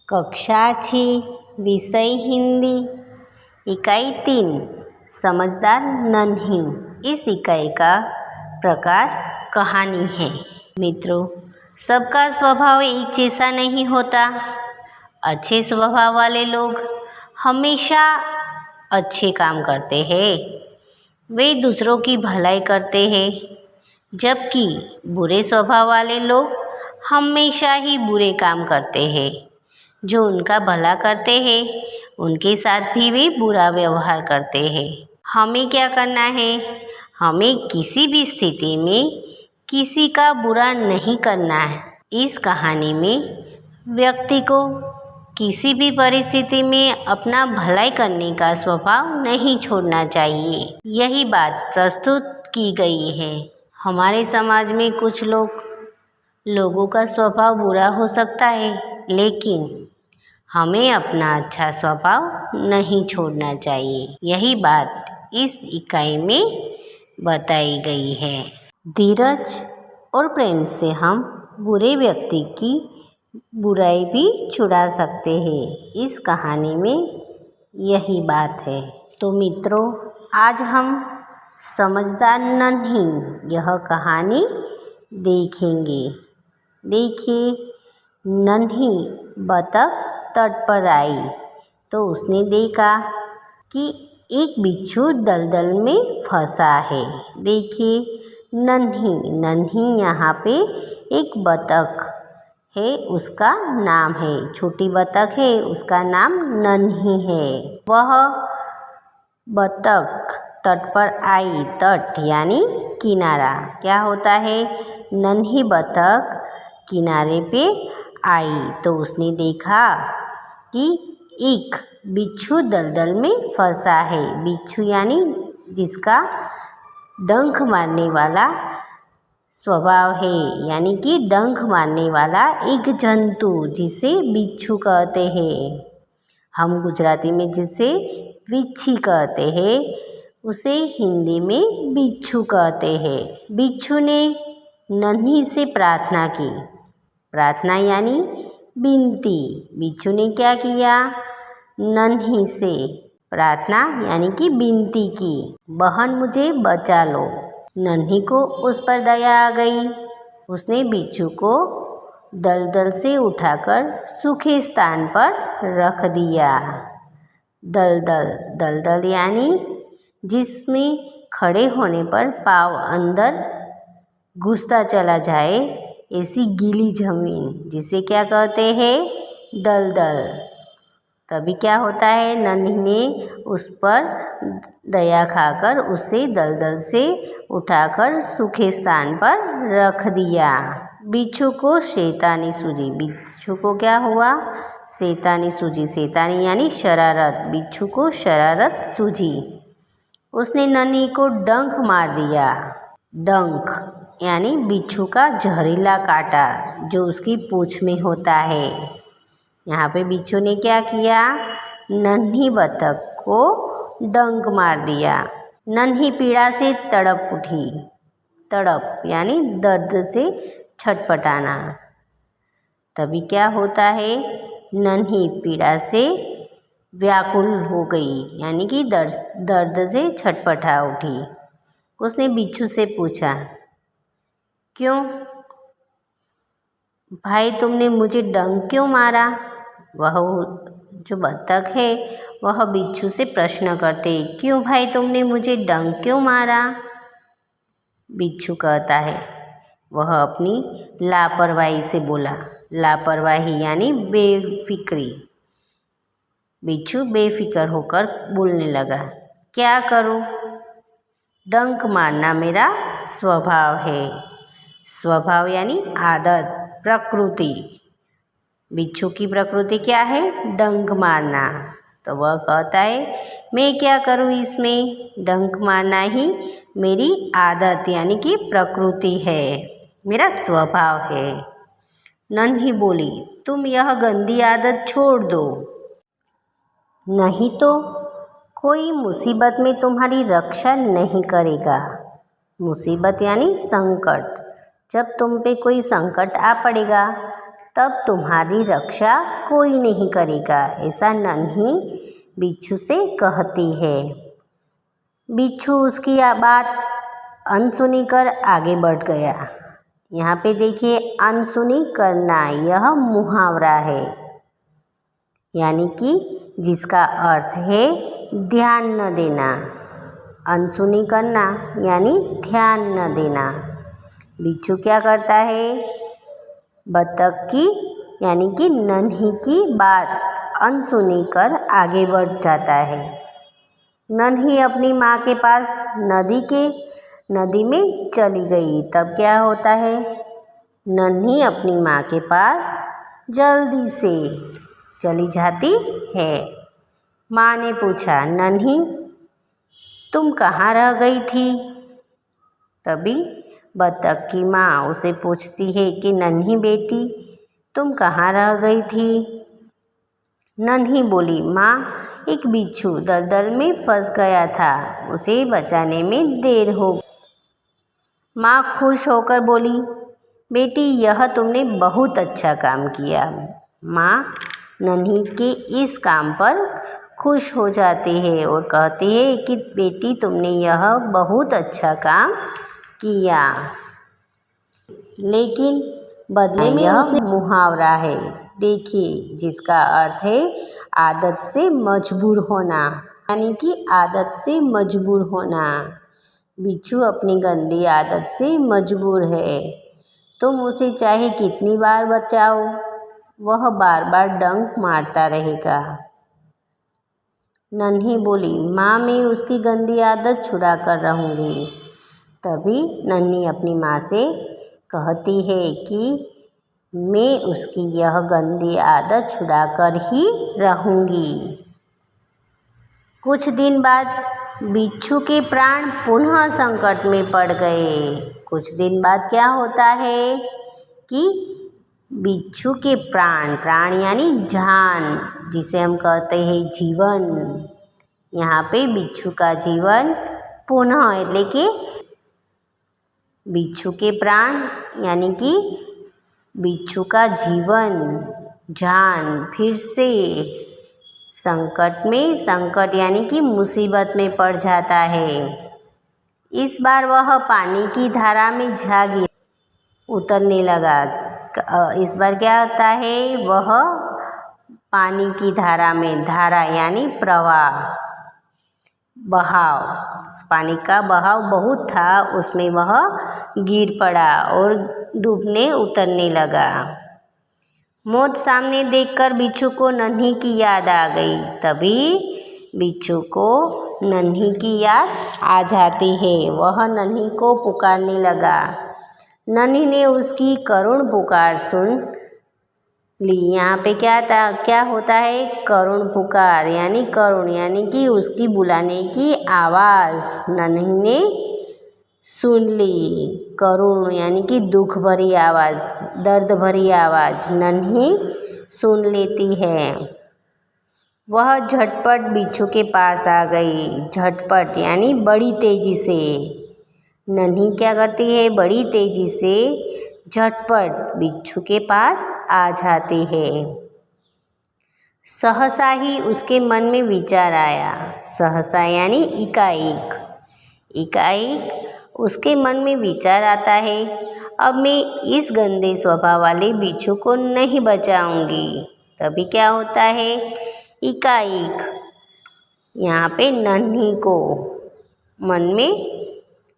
कक्षा 6 विषय हिंदी इकाई 3 समझदार नन्ही। इस इकाई का प्रकार कहानी है। मित्रों, सबका स्वभाव एक जैसा नहीं होता। अच्छे स्वभाव वाले लोग हमेशा अच्छे काम करते हैं, वे दूसरों की भलाई करते हैं, जबकि बुरे स्वभाव वाले लोग हमेशा ही बुरे काम करते हैं। जो उनका भला करते हैं उनके साथ भी वे बुरा व्यवहार करते हैं। हमें क्या करना है? हमें किसी भी स्थिति में किसी का बुरा नहीं करना है। इस कहानी में व्यक्ति को किसी भी परिस्थिति में अपना भलाई करने का स्वभाव नहीं छोड़ना चाहिए। यही बात प्रस्तुत की गई है। हमारे समाज में कुछ लोगों का स्वभाव बुरा हो सकता है, लेकिन हमें अपना अच्छा स्वभाव नहीं छोड़ना चाहिए। यही बात इस इकाई में बताई गई है। धीरज और प्रेम से हम बुरे व्यक्ति की बुराई भी छुड़ा सकते हैं। इस कहानी में यही बात है। तो मित्रों, आज हम समझदार नन्ही यह कहानी देखेंगे। देखिए, नन्ही बतख तट पर आई तो उसने देखा कि एक बिच्छू दलदल में फंसा है। देखिए, नन्ही यहाँ पे एक बतख है, उसका नाम है, छोटी बतख है, उसका नाम नन्ही है। वह बतख तट पर आई। तट यानी किनारा। क्या होता है? नन्ही बतख किनारे पे आई तो उसने देखा कि एक बिच्छू दलदल में फंसा है। बिच्छू यानी जिसका डंक मारने वाला स्वभाव है, यानी कि डंक मारने वाला एक जंतु जिसे बिच्छू कहते हैं। हम गुजराती में जिसे बिच्छी कहते हैं, उसे हिंदी में बिच्छू कहते हैं। बिच्छू ने नन्ही से प्रार्थना की। प्रार्थना यानी विनती। बिच्छू ने क्या किया? नन्ही से प्रार्थना यानी कि विनती की, बहन मुझे बचा लो। नन्ही को उस पर दया आ गई। उसने बिच्छू को दलदल से उठाकर सूखे स्थान पर रख दिया। दलदल यानी जिसमें खड़े होने पर पाँव अंदर घुसता चला जाए, ऐसी गीली जमीन जिसे क्या कहते हैं? दलदल। तभी क्या होता है? नन्ही ने उस पर दया खाकर उसे दलदल से उठाकर सूखे स्थान पर रख दिया। बिच्छू को शैतानी सूझी। बिच्छू को क्या हुआ? शैतानी सूझी। शैतानी यानी शरारत। बिच्छू को शरारत सूझी। उसने नन्ही को डंक मार दिया। डंक यानी बिच्छू का जहरीला कांटा जो उसकी पूंछ में होता है। यहाँ पे बिच्छू ने क्या किया? नन्ही बतख को डंक मार दिया। नन्ही पीड़ा से तड़प उठी। तड़प यानी दर्द से छटपटाना। तभी क्या होता है? नन्ही पीड़ा से व्याकुल हो गई, यानी कि दर्द से छटपटा उठी। उसने बिच्छू से पूछा, क्यों भाई तुमने मुझे डंक क्यों मारा? वह जो बतख है वह बिच्छू से प्रश्न करते, क्यों भाई तुमने मुझे डंक क्यों मारा? बिच्छू कहता है, वह अपनी लापरवाही से बोला। लापरवाही यानी बेफिक्री। बिच्छू बेफिक्र होकर बोलने लगा, क्या करूं? डंक मारना मेरा स्वभाव है। स्वभाव यानी आदत, प्रकृति। बिच्छू की प्रकृति क्या है? डंक मारना। तो वह कहता है, मैं क्या करूं इसमें? डंक मारना ही मेरी आदत यानी कि प्रकृति है, मेरा स्वभाव है। नन्ही बोली, तुम यह गंदी आदत छोड़ दो, नहीं तो कोई मुसीबत में तुम्हारी रक्षा नहीं करेगा। मुसीबत यानी संकट। जब तुम पे कोई संकट आ पड़ेगा तब तुम्हारी रक्षा कोई नहीं करेगा, ऐसा नन्ही बिच्छू से कहती है। बिच्छू उसकी बात अनसुनी कर आगे बढ़ गया। यहाँ पे देखिए, अनसुनी करना यह मुहावरा है, यानी कि जिसका अर्थ है ध्यान न देना। अनसुनी करना यानी ध्यान न देना। बिच्छू क्या करता है, बतख की यानी कि नन्ही की बात अनसुनी कर आगे बढ़ जाता है। नन्ही अपनी माँ के पास नदी में चली गई। तब क्या होता है, नन्ही अपनी माँ के पास जल्दी से चली जाती है। माँ ने पूछा, नन्ही तुम कहाँ रह गई थी? तभी बतख की माँ उसे पूछती है कि नन्ही बेटी तुम कहाँ रह गई थी? नन्ही बोली, माँ एक बिच्छू दलदल में फंस गया था, उसे बचाने में देर हो। माँ खुश होकर बोली, बेटी यह तुमने बहुत अच्छा काम किया। माँ नन्ही के इस काम पर खुश हो जाती है और कहती है कि बेटी तुमने यह बहुत अच्छा काम किया। लेकिन बदले में उसने मुहावरा है, देखिए, जिसका अर्थ है आदत से मजबूर होना, यानी कि आदत से मजबूर होना। बिच्छू अपनी गंदी आदत से मजबूर है। तुम उसे चाहे कितनी बार बचाओ, वह बार बार डंक मारता रहेगा। नन्ही बोली, माँ मैं उसकी गंदी आदत छुड़ा कर रहूँगी। तभी नन्ही अपनी माँ से कहती है कि मैं उसकी यह गंदी आदत छुड़ा कर ही रहूँगी। कुछ दिन बाद बिच्छू के प्राण पुनः संकट में पड़ गए। कुछ दिन बाद क्या होता है कि बिच्छू के प्राण यानी जान, जिसे हम कहते हैं जीवन, यहाँ पे बिच्छू का जीवन पुनः એટલે કે बिच्छू के प्राण यानी कि बिच्छू का जीवन, जान फिर से संकट यानी कि मुसीबत में पड़ जाता है। इस बार वह पानी की धारा में जा गिर उतरने लगा। इस बार क्या होता है, वह पानी की धारा में, धारा यानी प्रवाह, बहाव, पानी का बहाव बहुत था, उसमें वह गिर पड़ा और डूबने उतरने लगा। मौत सामने देखकर बिच्छू को नन्ही की याद आ गई। तभी बिच्छू को नन्ही की याद आ जाती है। वह नन्ही को पुकारने लगा। नन्ही ने उसकी करुण पुकार सुन ली। यहाँ पे क्या होता है, करुण पुकार यानी करुण यानी कि उसकी बुलाने की आवाज़ नन्ही ने सुन ली। करुण यानी कि दुख भरी आवाज़, दर्द भरी आवाज़ नन्ही सुन लेती है। वह झटपट बिच्छू के पास आ गई। झटपट यानी बड़ी तेज़ी से। नन्ही क्या करती है, बड़ी तेज़ी से झटपट बिच्छू के पास आ जाती है। सहसा ही उसके मन में विचार आया। सहसा यानी एकाएक उसके मन में विचार आता है, अब मैं इस गंदे स्वभाव वाले बिच्छू को नहीं बचाऊंगी। तभी क्या होता है, एकाएक यहाँ पे नन्ही को मन में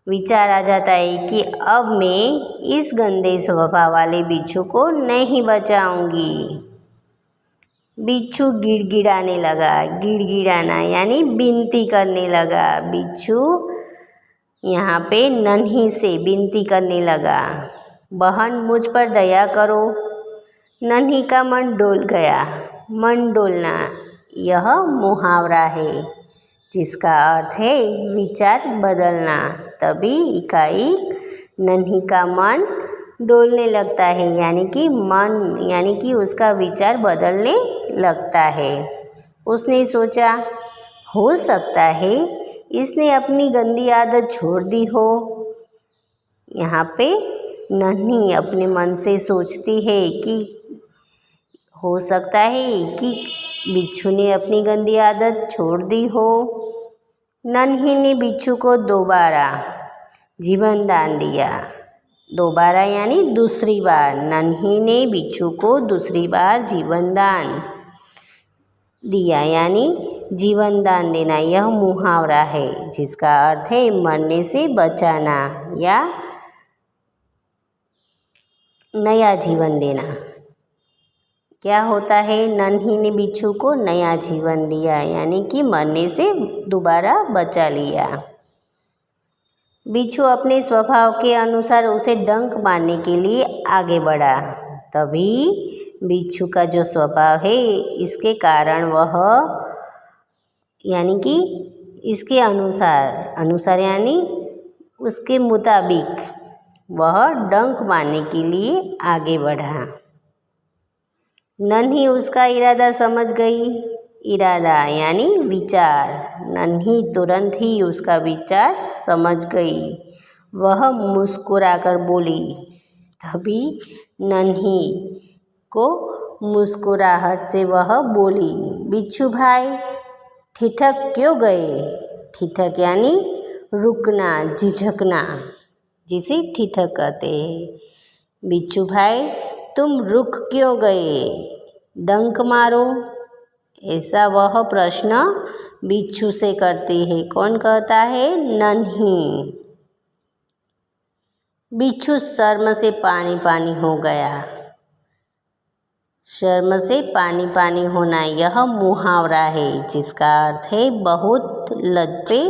विचार आ जाता है कि अब मैं इस गंदे स्वभाव वाले बिच्छू को नहीं बचाऊंगी। बिच्छू गिड़गिड़ाने लगा। गिड़गिड़ाना यानी विनती करने लगा। बिच्छू यहाँ पे नन्ही से विनती करने लगा, बहन मुझ पर दया करो। नन्ही का मन डोल गया। मन डोलना यह मुहावरा है, जिसका अर्थ है विचार बदलना। तभी एकाएक नन्ही का मन डोलने लगता है, यानी कि उसका विचार बदलने लगता है। उसने सोचा, हो सकता है इसने अपनी गंदी आदत छोड़ दी हो। यहाँ पे नन्ही अपने मन से सोचती है कि हो सकता है कि बिच्छू ने अपनी गंदी आदत छोड़ दी हो। नन्ही ने बिच्छू को दोबारा जीवन दान दिया। दोबारा यानी दूसरी बार। नन्ही ने बिच्छू को दूसरी बार जीवन दान दिया यानी जीवन दान देना। यह मुहावरा है जिसका अर्थ है मरने से बचाना या नया जीवन देना। क्या होता है? नन्ही ने बिच्छू को नया जीवन दिया यानी कि मरने से दोबारा बचा लिया। बिच्छू अपने स्वभाव के अनुसार उसे डंक मारने के लिए आगे बढ़ा। तभी बिच्छू का जो स्वभाव है इसके कारण वह यानी कि इसके अनुसार यानी उसके मुताबिक वह डंक मारने के लिए आगे बढ़ा। नन्ही उसका इरादा समझ गई। इरादा यानी विचार। नन्ही तुरंत ही उसका विचार समझ गई। वह मुस्कुराकर बोली। तभी नन्ही को मुस्कुराहट से वह बोली, बिच्छू भाई ठिठक क्यों गए? ठिठक यानी रुकना, झिझकना, जिसे ठिठक कहते हैं। बिच्छू भाई तुम रुक क्यों गए? डंक मारो। ऐसा वह प्रश्न बिच्छू से करती है। कौन कहता है? नन्ही। बिच्छू शर्म से पानी पानी हो गया। शर्म से पानी पानी होना यह मुहावरा है जिसका अर्थ है बहुत लज्जे।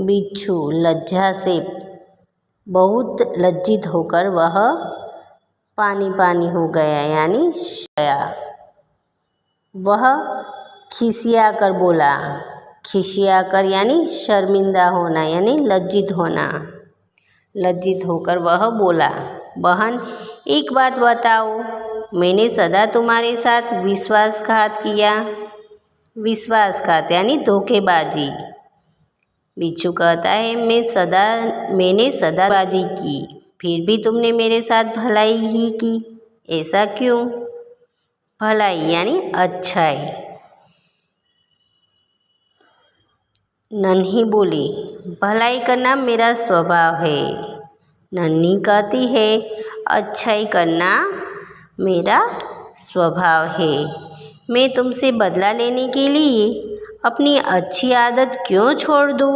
बिच्छू लज्जा से बहुत लज्जित होकर वह पानी पानी हो गया यानी गया। वह खिसिया कर बोला। खिसिया कर यानी शर्मिंदा होना यानी लज्जित होना। लज्जित होकर वह बोला, बहन एक बात बताओ, मैंने सदा तुम्हारे साथ विश्वासघात किया। विश्वासघात यानी धोखेबाजी। बिच्छू कहता है मैंने सदाबाजी की, फिर भी तुमने मेरे साथ भलाई ही की। ऐसा क्यों? भलाई यानी अच्छाई। नन्ही बोली, भलाई करना मेरा स्वभाव है। नन्ही कहती है, अच्छाई करना मेरा स्वभाव है। मैं तुमसे बदला लेने के लिए अपनी अच्छी आदत क्यों छोड़ दूँ?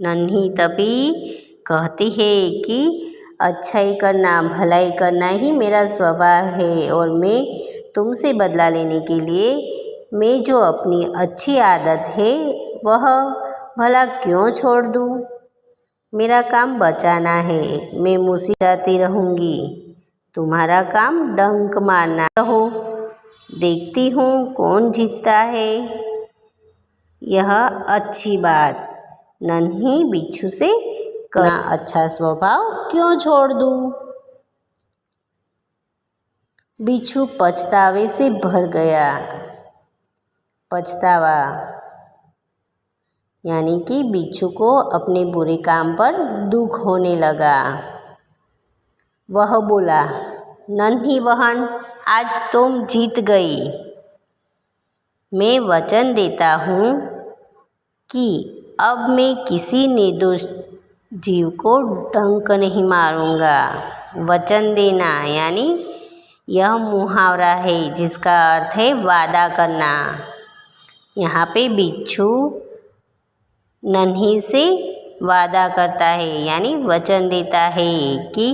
नन्ही तभी कहती है कि अच्छाई करना, भलाई करना ही मेरा स्वभाव है और मैं तुमसे बदला लेने के लिए मैं जो अपनी अच्छी आदत है वह भला क्यों छोड़ दूँ? मेरा काम बचाना है। मैं मुस्कुराती रहूँगी। तुम्हारा काम डंक मारना। रहो, देखती हूँ कौन जीतता है। यह अच्छी बात। नन्ही बिच्छू से करना अच्छा स्वभाव क्यों छोड़ दूँ? बिच्छू पछतावे से भर गया। पछतावा यानी कि बिच्छू को अपने बुरे काम पर दुख होने लगा। वह बोला, नन्ही बहन आज तुम जीत गई। मैं वचन देता हूँ कि अब मैं किसी निर्दोष जीव को डंक नहीं मारूंगा। वचन देना यानी यह मुहावरा है जिसका अर्थ है वादा करना। यहाँ पे बिच्छू नन्ही से वादा करता है यानी वचन देता है कि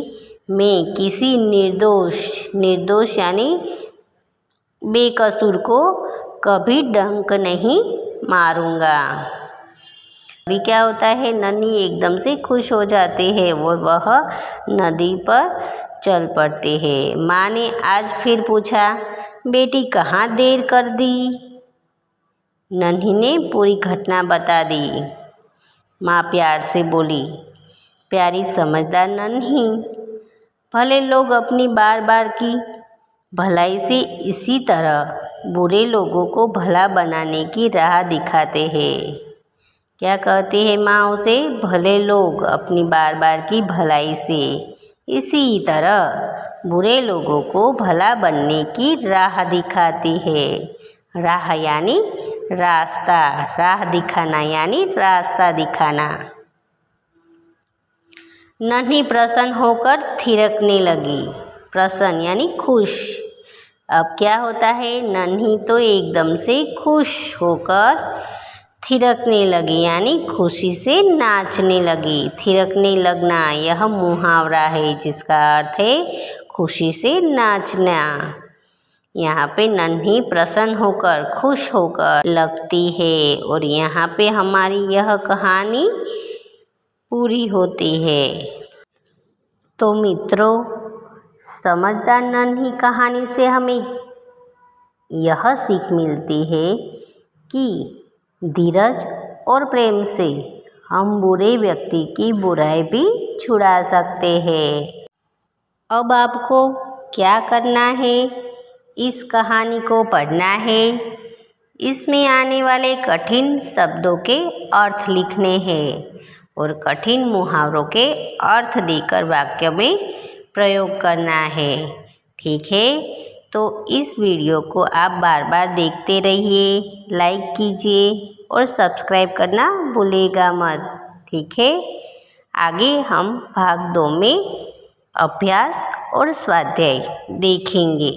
मैं किसी निर्दोष यानी बेकसूर को कभी डंक नहीं मारूंगा। अभी क्या होता है, नन्ही एकदम से खुश हो जाते हैं और वह नदी पर चल पड़ते हैं। माँ ने आज फिर पूछा, बेटी कहाँ देर कर दी? नन्ही ने पूरी घटना बता दी। माँ प्यार से बोली, प्यारी समझदार नन्ही, भले लोग अपनी बार बार की भलाई से इसी तरह बुरे लोगों को भला बनाने की राह दिखाते हैं। क्या कहते हैं माँ उसे? भले लोग अपनी बार बार की भलाई से इसी तरह बुरे लोगों को भला बनने की राह दिखाती है। राह यानी रास्ता, राह दिखाना यानी रास्ता दिखाना। नन्ही प्रसन्न होकर थिरकने लगी। प्रसन्न यानी खुश। अब क्या होता है, नन्ही तो एकदम से खुश होकर थिरकने लगी यानी खुशी से नाचने लगी। थिरकने लगना यह मुहावरा है जिसका अर्थ है खुशी से नाचना। यहाँ पे नन्ही प्रसन्न होकर खुश होकर लगती है और यहाँ पे हमारी यह कहानी पूरी होती है। तो मित्रों, समझदार नन्ही कहानी से हमें यह सीख मिलती है कि धीरज और प्रेम से हम बुरे व्यक्ति की बुराई भी छुड़ा सकते हैं। अब आपको क्या करना है, इस कहानी को पढ़ना है। इसमें आने वाले कठिन शब्दों के अर्थ लिखने हैं और कठिन मुहावरों के अर्थ देकर वाक्य में प्रयोग करना है। ठीक है, तो इस वीडियो को आप बार बार देखते रहिए, लाइक कीजिए और सब्सक्राइब करना भूलिएगा मत। ठीक है, आगे हम भाग 2 में अभ्यास और स्वाध्याय देखेंगे।